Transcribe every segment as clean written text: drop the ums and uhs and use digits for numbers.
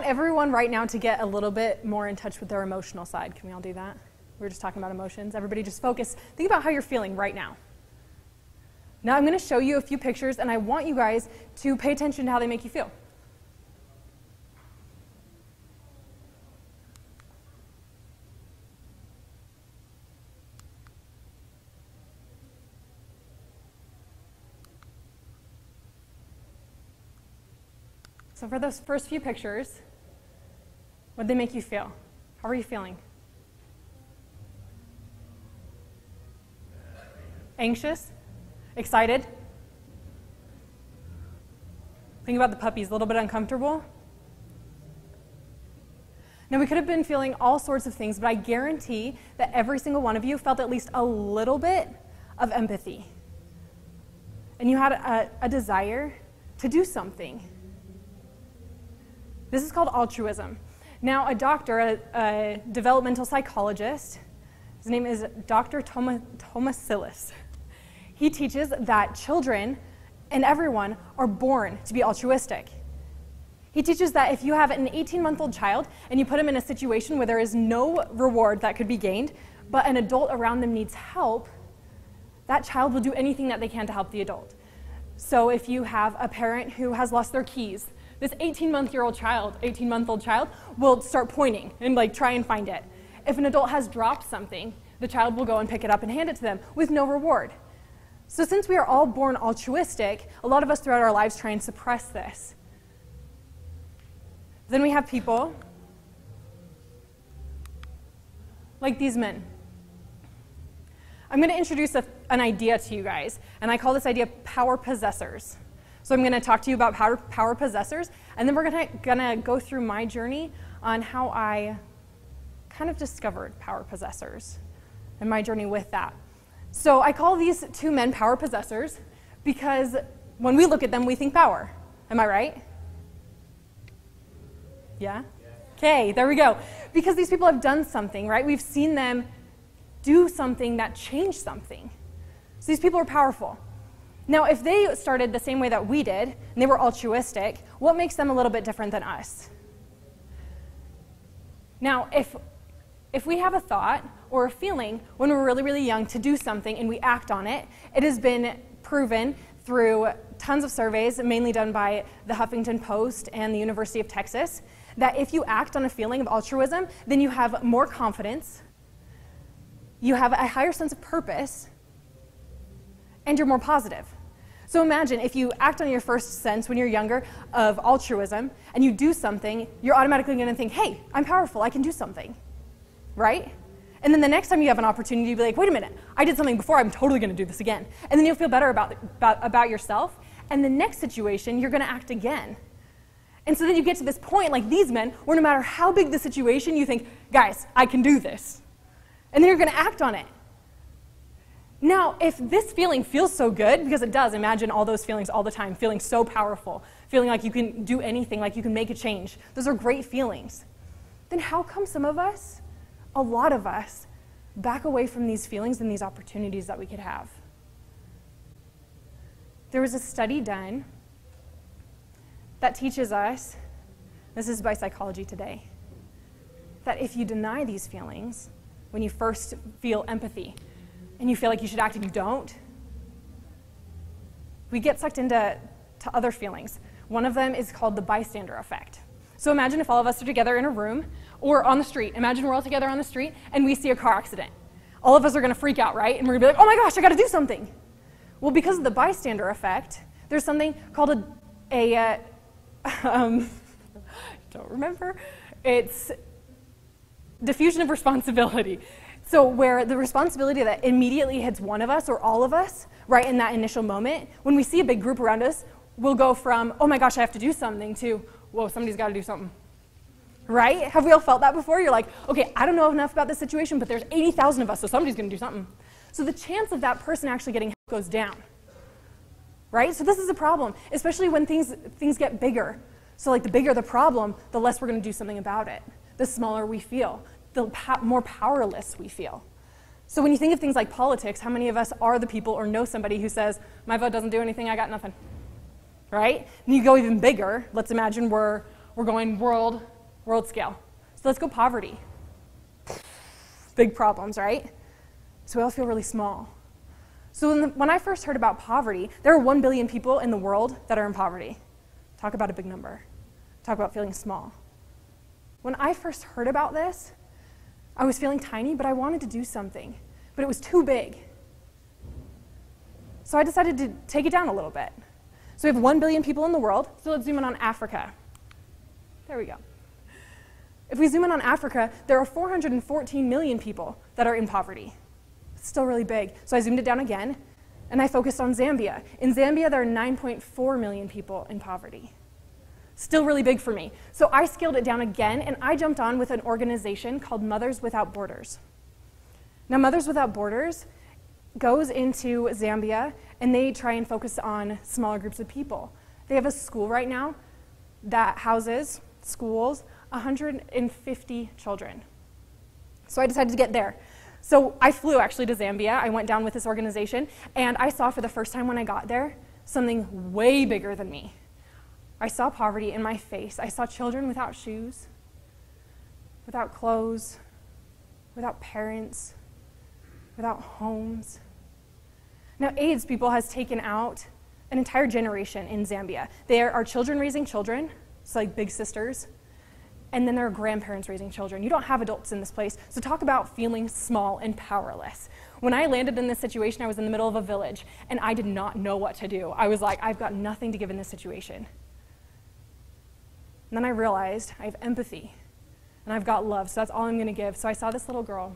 want everyone right now to get a little bit more in touch with their emotional side. Can we all do that? We were just talking about emotions. Everybody just focus. Think about how you're feeling right now. Now I'm going to show you a few pictures, and I want you guys to pay attention to how they make you feel. So for those first few pictures, what did they make you feel? How are you feeling? Anxious? Excited? Think about the puppies, a little bit uncomfortable? Now, we could have been feeling all sorts of things, but I guarantee that every single one of you felt at least a little bit of empathy. And you had a desire to do something. This is called altruism. Now, a doctor, a developmental psychologist, his name is Dr. Tomasillis. He teaches that children and everyone are born to be altruistic. He teaches that if you have an 18-month-old child and you put him in a situation where there is no reward that could be gained, but an adult around them needs help, that child will do anything that they can to help the adult. So if you have a parent who has lost their keys, this 18-month-old child will start pointing and try and find it. If an adult has dropped something, the child will go and pick it up and hand it to them with no reward. So since we are all born altruistic, a lot of us throughout our lives try and suppress this. Then we have people like these men. I'm going to introduce an idea to you guys, and I call this idea power possessors. So I'm going to talk to you about power possessors, and then we're going to go through my journey on how I kind of discovered power possessors and my journey with that. So I call these two men power possessors because when we look at them, we think power. Am I right? Yeah? Okay, there we go. Because these people have done something, right? We've seen them do something that changed something. So these people are powerful. Now, if they started the same way that we did, and they were altruistic, what makes them a little bit different than us? Now, if we have a thought or a feeling when we're really, really young to do something and we act on it, it has been proven through tons of surveys, mainly done by the Huffington Post and the University of Texas, that if you act on a feeling of altruism, then you have more confidence, you have a higher sense of purpose, and you're more positive. So imagine if you act on your first sense when you're younger of altruism and you do something, you're automatically going to think, hey, I'm powerful, I can do something, right? And then the next time you have an opportunity, you'll be like, wait a minute, I did something before, I'm totally going to do this again. And then you'll feel better about yourself, and the next situation, you're going to act again. And so then you get to this point, like these men, where no matter how big the situation, you think, guys, I can do this. And then you're going to act on it. Now, if this feeling feels so good, because it does, imagine all those feelings all the time, feeling so powerful, feeling like you can do anything, like you can make a change. Those are great feelings. Then how come some of us, a lot of us, back away from these feelings and these opportunities that we could have? There was a study done that teaches us, this is by Psychology Today, that if you deny these feelings, when you first feel empathy, and you feel like you should act and you don't, we get sucked into other feelings. One of them is called the bystander effect. So imagine if all of us are together in a room or on the street. Imagine we're all together on the street and we see a car accident. All of us are going to freak out, right? And we're going to be like, oh my gosh, I got to do something. Well, because of the bystander effect, there's something called don't remember. It's diffusion of responsibility. So where the responsibility that immediately hits one of us or all of us, right in that initial moment, when we see a big group around us, we'll go from, oh my gosh, I have to do something, to, whoa, somebody's got to do something. Right? Have we all felt that before? You're like, okay, I don't know enough about this situation, but there's 80,000 of us, so somebody's going to do something. So the chance of that person actually getting help goes down. Right? So this is a problem, especially when things get bigger. So like the bigger the problem, the less we're going to do something about it. The smaller we feel, the more powerless we feel. So when you think of things like politics, how many of us are the people or know somebody who says, my vote doesn't do anything, I got nothing, right? And you go even bigger. Let's imagine we're going world World scale. So let's go poverty. Big problems, right? So we all feel really small. So when I first heard about poverty, there are 1 billion people in the world that are in poverty. Talk about a big number. Talk about feeling small. When I first heard about this, I was feeling tiny, but I wanted to do something. But it was too big. So I decided to take it down a little bit. So we have 1 billion people in the world, so let's zoom in on Africa. There we go. If we zoom in on Africa, there are 414 million people that are in poverty. It's still really big. So I zoomed it down again, and I focused on Zambia. In Zambia, there are 9.4 million people in poverty. Still really big for me. So I scaled it down again, and I jumped on with an organization called Mothers Without Borders. Now, Mothers Without Borders goes into Zambia, and they try and focus on smaller groups of people. They have a school right now that houses, schools, 150 children. So I decided to get there. So I flew actually to Zambia. I went down with this organization, and I saw for the first time when I got there something way bigger than me. I saw poverty in my face. I saw children without shoes, without clothes, without parents, without homes. Now, AIDS, people, has taken out an entire generation in Zambia. There are children raising children, it's like big sisters, and then there are grandparents raising children. You don't have adults in this place, so talk about feeling small and powerless. When I landed in this situation, I was in the middle of a village, and I did not know what to do. I was like, I've got nothing to give in this situation. And then I realized I have empathy, and I've got love, so that's all I'm going to give. So I saw this little girl,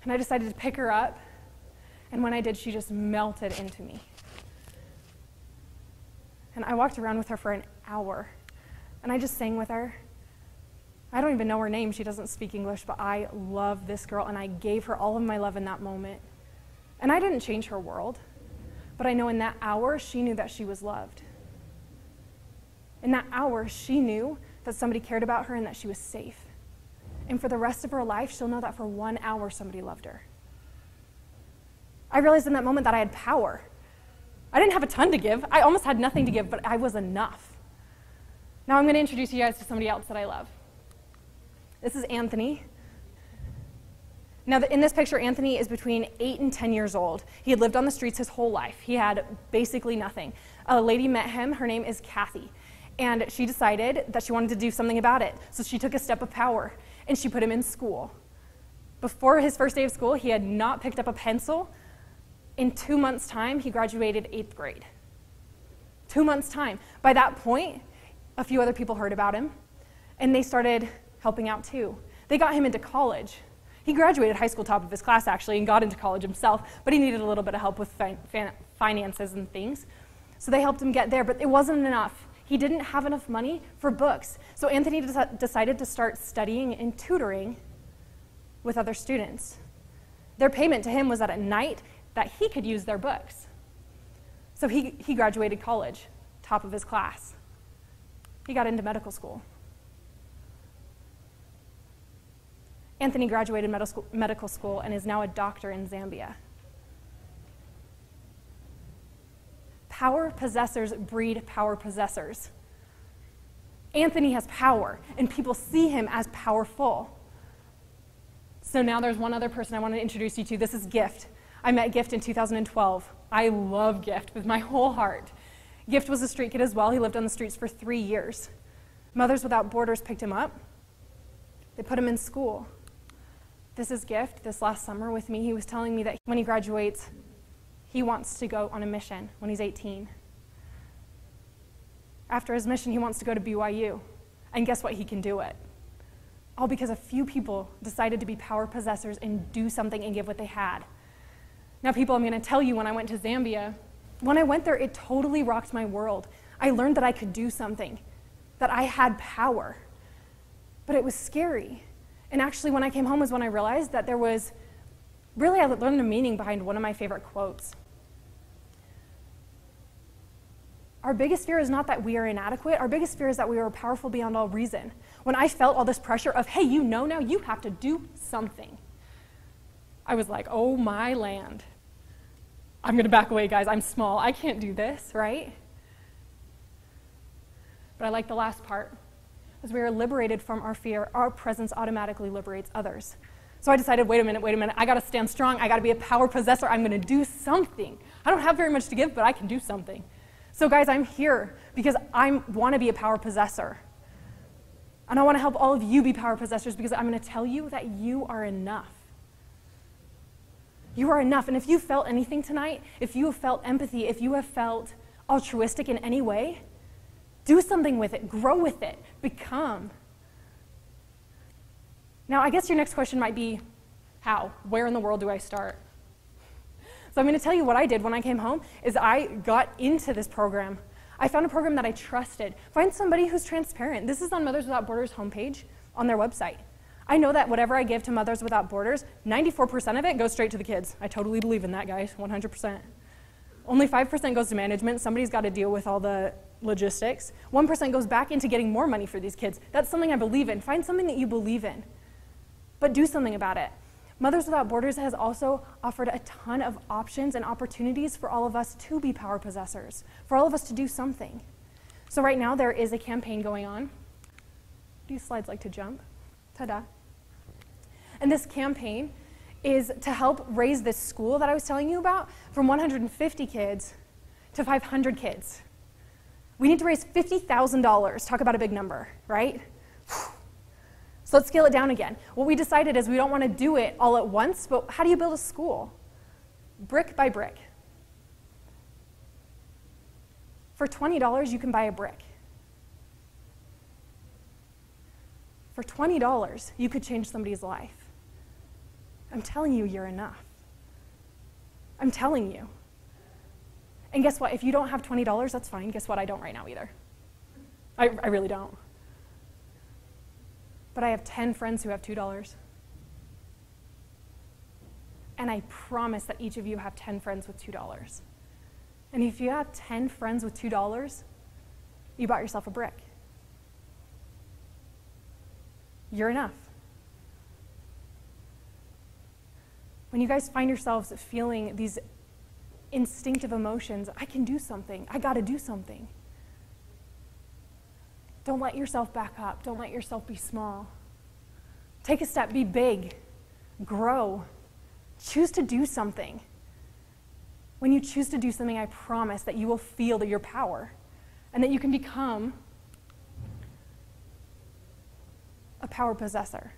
and I decided to pick her up, and when I did, she just melted into me. And I walked around with her for an hour, and I just sang with her. I don't even know her name. She doesn't speak English, but I love this girl, and I gave her all of my love in that moment. And I didn't change her world, but I know in that hour, she knew that she was loved. In that hour, she knew that somebody cared about her and that she was safe. And for the rest of her life, she'll know that for 1 hour, somebody loved her. I realized in that moment that I had power. I didn't have a ton to give. I almost had nothing to give, but I was enough. Now I'm going to introduce you guys to somebody else that I love. This is Anthony. Now in this picture, Anthony is between 8 and 10 years old. He had lived on the streets his whole life. He had basically nothing. A lady met him. Her name is Kathy. And she decided that she wanted to do something about it. So she took a step of power, and she put him in school. Before his first day of school, he had not picked up a pencil. In 2 months' time, he graduated 8th grade. 2 months' time. By that point, a few other people heard about him, and they started helping out too. They got him into college. He graduated high school top of his class, actually, and got into college himself, but he needed a little bit of help with finances and things. So they helped him get there, but it wasn't enough. He didn't have enough money for books. So Anthony decided to start studying and tutoring with other students. Their payment to him was that at night that he could use their books. So he graduated college, top of his class. He got into medical school. Anthony graduated medical school and is now a doctor in Zambia. Power possessors breed power possessors. Anthony has power, and people see him as powerful. So now there's one other person I want to introduce you to. This is Gift. I met Gift in 2012. I love Gift with my whole heart. Gift was a street kid as well. He lived on the streets for 3 years. Mothers Without Borders picked him up. They put him in school. This is Gift. This last summer with me, he was telling me that when he graduates, he wants to go on a mission when he's 18. After his mission, he wants to go to BYU. And guess what? He can do it. All because a few people decided to be power possessors and do something and give what they had. Now, people, I'm going to tell you, when I went to Zambia, when I went there, it totally rocked my world. I learned that I could do something, that I had power. But it was scary. And actually, when I came home was when I realized that there was, really, I learned the meaning behind one of my favorite quotes. Our biggest fear is not that we are inadequate. Our biggest fear is that we are powerful beyond all reason. When I felt all this pressure of, hey, you know now, you have to do something, I was like, oh my land. I'm going to back away, guys. I'm small. I can't do this, right? But I like the last part. as we are liberated from our fear, our presence automatically liberates others. So I decided, wait a minute, I gotta stand strong, I gotta be a power possessor, I'm gonna do something. I don't have very much to give, but I can do something. So guys, I'm here because I wanna be a power possessor. And I wanna help all of you be power possessors because I'm gonna tell you that you are enough. You are enough, and if you felt anything tonight, if you have felt empathy, if you have felt altruistic in any way, do something with it, grow with it, become. Now, I guess your next question might be, how? Where in the world do I start? So I'm going to tell you what I did when I came home is I got into this program. I found a program that I trusted. Find somebody who's transparent. This is on Mothers Without Borders homepage on their website. I know that whatever I give to Mothers Without Borders, 94% of it goes straight to the kids. I totally believe in that, guys, 100%. Only 5% goes to management. Somebody's got to deal with all the logistics. 1% goes back into getting more money for these kids. That's something I believe in. Find something that you believe in, but do something about it. Mothers Without Borders has also offered a ton of options and opportunities for all of us to be power possessors, for all of us to do something. So right now there is a campaign going on. These slides like to jump. Ta-da. And this campaign is to help raise this school that I was telling you about from 150 kids to 500 kids. We need to raise $50,000. Talk about a big number, right? So let's scale it down again. What we decided is we don't want to do it all at once, but how do you build a school? Brick by brick. For $20, you can buy a brick. For $20, you could change somebody's life. I'm telling you, you're enough. I'm telling you. And guess what? If you don't have $20, that's fine. Guess what? I don't right now either. I really don't. But I have 10 friends who have $2. And I promise that each of you have 10 friends with $2. And if you have 10 friends with $2, you bought yourself a brick. You're enough. When you guys find yourselves feeling these instinctive emotions, I can do something, I gotta do something. Don't let yourself back up. Don't let yourself be small. Take a step, be big, grow. Choose to do something. When you choose to do something, I promise that you will feel that your power and that you can become a power possessor.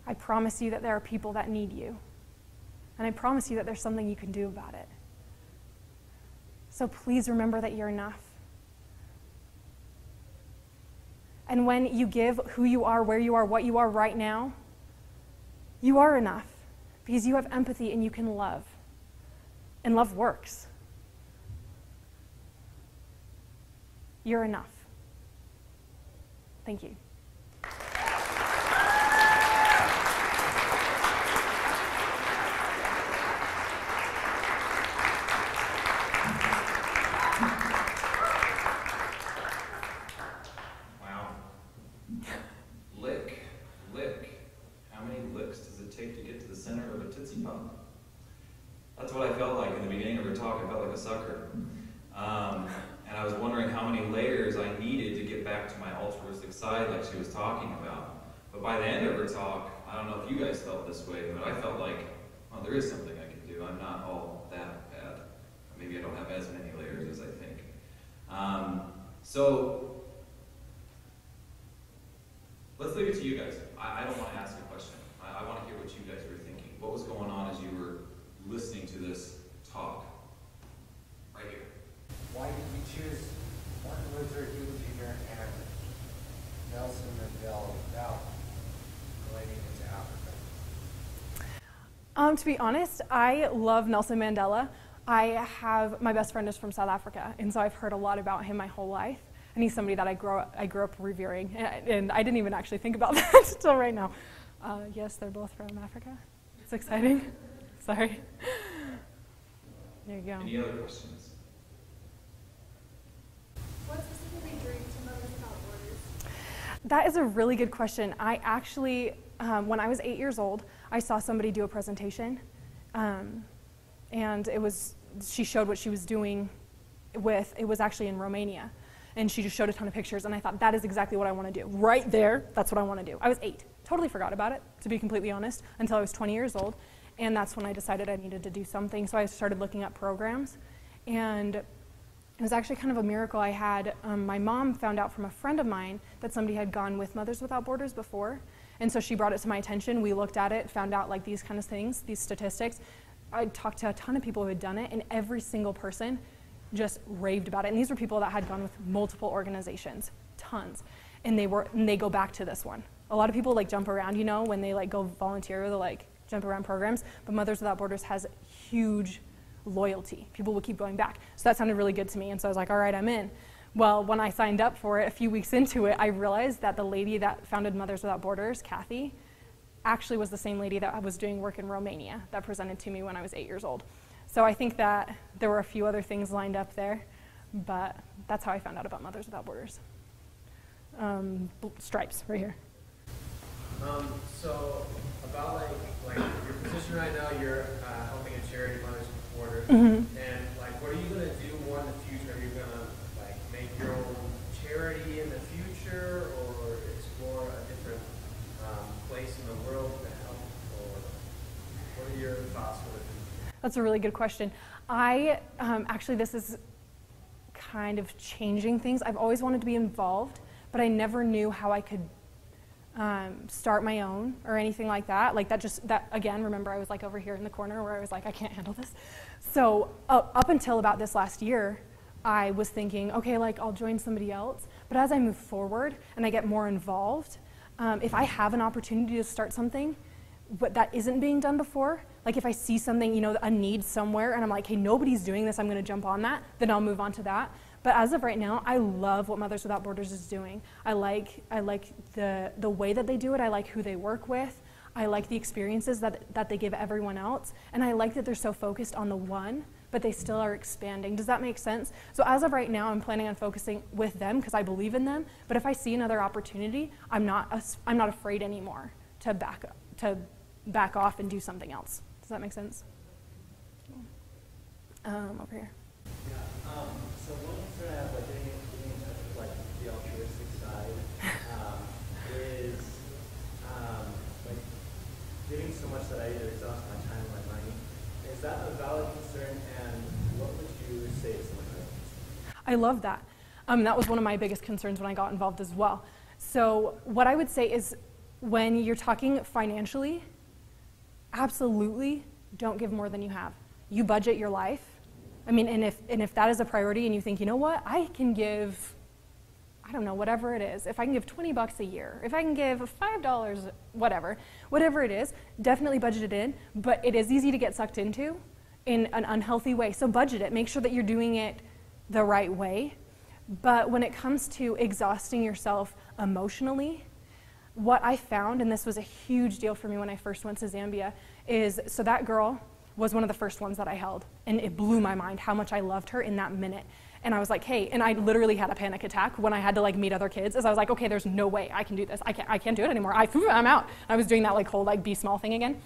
I promise you that there are people that need you. And I promise you that there's something you can do about it. So please remember that you're enough. And when you give who you are, where you are, what you are right now, you are enough because you have empathy and you can love. And love works. You're enough. Thank you. That's what I felt like in the beginning of her talk. I felt like a sucker. And I was wondering how many layers I needed to get back to my altruistic side like she was talking about. But by the end of her talk, I don't know if you guys felt this way, but I felt like, oh, there is something I can do. I'm not all that bad. Maybe I don't have as many layers as I think. So let's leave it to you guys. I don't want to ask a question. I want to hear what you guys were thinking. What was going on as you were listening to this talk? Right here. Why did you choose Martin Luther, King Jr., and Nelson Mandela without relating it to Africa? To be honest, I love Nelson Mandela. My best friend is from South Africa, and so I've heard a lot about him my whole life. And he's somebody that I grew up revering, and I didn't even actually think about that until right now. Yes, they're both from Africa. It's exciting. Sorry. There you go. Any other questions? What specifically drew you to Mothers Without Borders? That is a really good question. I actually, when I was 8 years old, I saw somebody do a presentation, and she showed what she was doing it was actually in Romania. And she just showed a ton of pictures, and I thought, that is exactly what I want to do. Right there, that's what I want to do. I was 8. Totally forgot about it, to be completely honest, until I was 20 years old. And that's when I decided I needed to do something. So I started looking up programs. And it was actually kind of a miracle. I had, my mom found out from a friend of mine that somebody had gone with Mothers Without Borders before. And so she brought it to my attention. We looked at it, found out like these kind of things, these statistics. I talked to a ton of people who had done it, and every single person just raved about it. And these were people that had gone with multiple organizations, tons. And they go back to this one. A lot of people like jump around, you know, when they like go volunteer, they'll like jump around programs, but Mothers Without Borders has huge loyalty. People will keep going back. So that sounded really good to me, and so I was like, all right, I'm in. Well, when I signed up for it, a few weeks into it, I realized that the lady that founded Mothers Without Borders, Kathy, actually was the same lady that was doing work in Romania that presented to me when I was 8 years old. So I think that there were a few other things lined up there, but that's how I found out about Mothers Without Borders. Stripes, right here. So about like your position right now, you're helping a charity, Mothers Without Borders, and like, what are you gonna do more in the future? Are you gonna like make your own charity in the future, or explore a different place in the world to help, or what are your thoughts for the future? That's a really good question. Actually, this is kind of changing things. I've always wanted to be involved, but I never knew how I could start my own or anything like that. Like that again, remember I was like over here in the corner where I was like, I can't handle this. So up until about this last year, I was thinking, okay, like I'll join somebody else. But as I move forward and I get more involved, if I have an opportunity to start something but that isn't being done before, like if I see something, you know, a need somewhere and I'm like, hey, nobody's doing this, I'm gonna jump on that, then I'll move on to that. But as of right now, I love what Mothers Without Borders is doing. I like the way that they do it. I like who they work with. I like the experiences that they give everyone else. And I like that they're so focused on the one, but they still are expanding. Does that make sense? So as of right now, I'm planning on focusing with them because I believe in them. But if I see another opportunity, I'm not afraid anymore to back off and do something else. Does that make sense? Over here. Yeah. So one concern I have, like getting in touch with like the altruistic side, is like giving so much that I either exhaust my time or my money. Is that a valid concern, and what would you say to someone like that? I love that. That was one of my biggest concerns when I got involved as well. So what I would say is when you're talking financially, absolutely don't give more than you have. You budget your life. I mean, and if that is a priority and you think, you know what, I can give, I don't know, whatever it is. If I can give $20 a year, if I can give $5, whatever it is, definitely budget it in. But it is easy to get sucked into in an unhealthy way. So budget it. Make sure that you're doing it the right way. But when it comes to exhausting yourself emotionally, what I found, and this was a huge deal for me when I first went to Zambia, is so that girl was one of the first ones that I held. And it blew my mind how much I loved her in that minute. And I was like, hey, and I literally had a panic attack when I had to like meet other kids, as I was like, okay, there's no way I can do this. I can't do it anymore. I'm out. I was doing that like whole like be small thing again.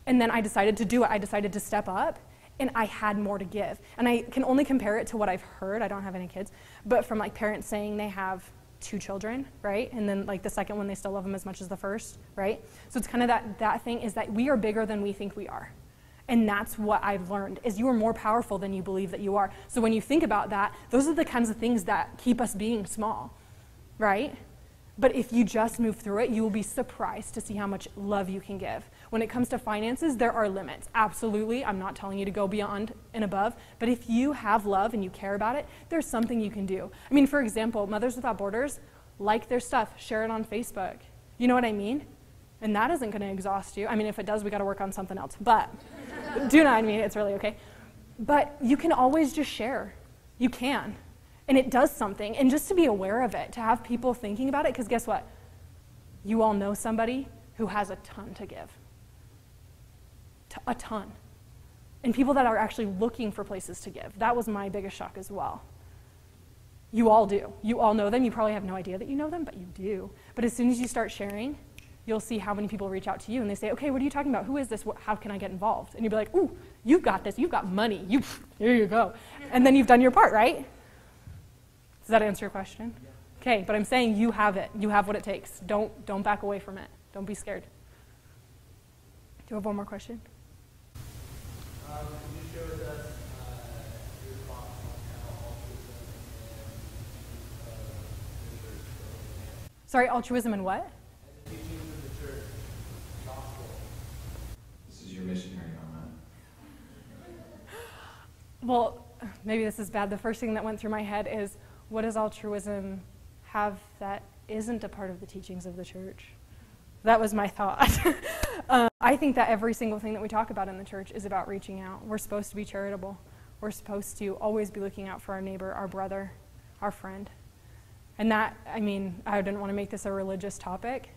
And then I decided to do it. I decided to step up, and I had more to give. And I can only compare it to what I've heard. I don't have any kids, but from like parents saying they have 2 children, right? And then like the second one, they still love them as much as the first, right? So it's kind of that thing is that we are bigger than we think we are. And that's what I've learned, is you are more powerful than you believe that you are. So when you think about that, those are the kinds of things that keep us being small, right? But if you just move through it, you will be surprised to see how much love you can give. When it comes to finances, there are limits. Absolutely, I'm not telling you to go beyond and above, but if you have love and you care about it, there's something you can do. I mean, for example, Mothers Without Borders, like their stuff, share it on Facebook. You know what I mean? And that isn't gonna exhaust you. I mean, if it does, we gotta work on something else, but do you know what I mean? It's really okay. But you can always just share. You can. And it does something. And just to be aware of it, to have people thinking about it, because guess what? You all know somebody who has a ton to give. A ton. And people that are actually looking for places to give. That was my biggest shock as well. You all do. You all know them. You probably have no idea that you know them, but you do. But as soon as you start sharing, you'll see how many people reach out to you and they say, okay, what are you talking about? Who is this? How can I get involved? And you'll be like, ooh, you've got this. You've got money. Here you go. And then you've done your part, right? Does that answer your question? Okay, but I'm saying you have it. You have what it takes. Don't back away from it. Don't be scared. Do you have one more question? Can you share with us your thoughts on how altruism and the church go? Sorry, altruism and what? And the teachings of the church, gospel. This is your missionary moment. Well, maybe this is bad. The first thing that went through my head is, what does altruism have that isn't a part of the teachings of the church? That was my thought. I think that every single thing that we talk about in the church is about reaching out. We're supposed to be charitable. We're supposed to always be looking out for our neighbor, our brother, our friend. And that, I mean, I didn't want to make this a religious topic,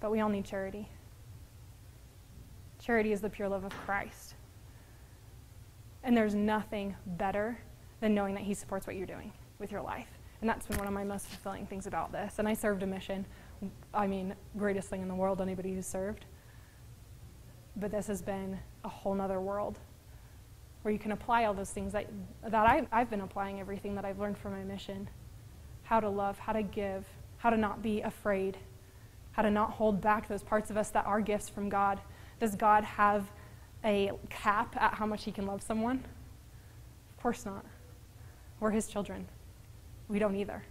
but we all need charity. Charity is the pure love of Christ. And there's nothing better than knowing that he supports what you're doing with your life. And that's been one of my most fulfilling things about this. And I served a mission. I mean, greatest thing in the world, anybody who's served. But this has been a whole nother world where you can apply all those things that I've been applying everything that I've learned from my mission. How to love, how to give, how to not be afraid, how to not hold back those parts of us that are gifts from God. Does God have a cap at how much he can love someone? Of course not. We're his children. We don't either.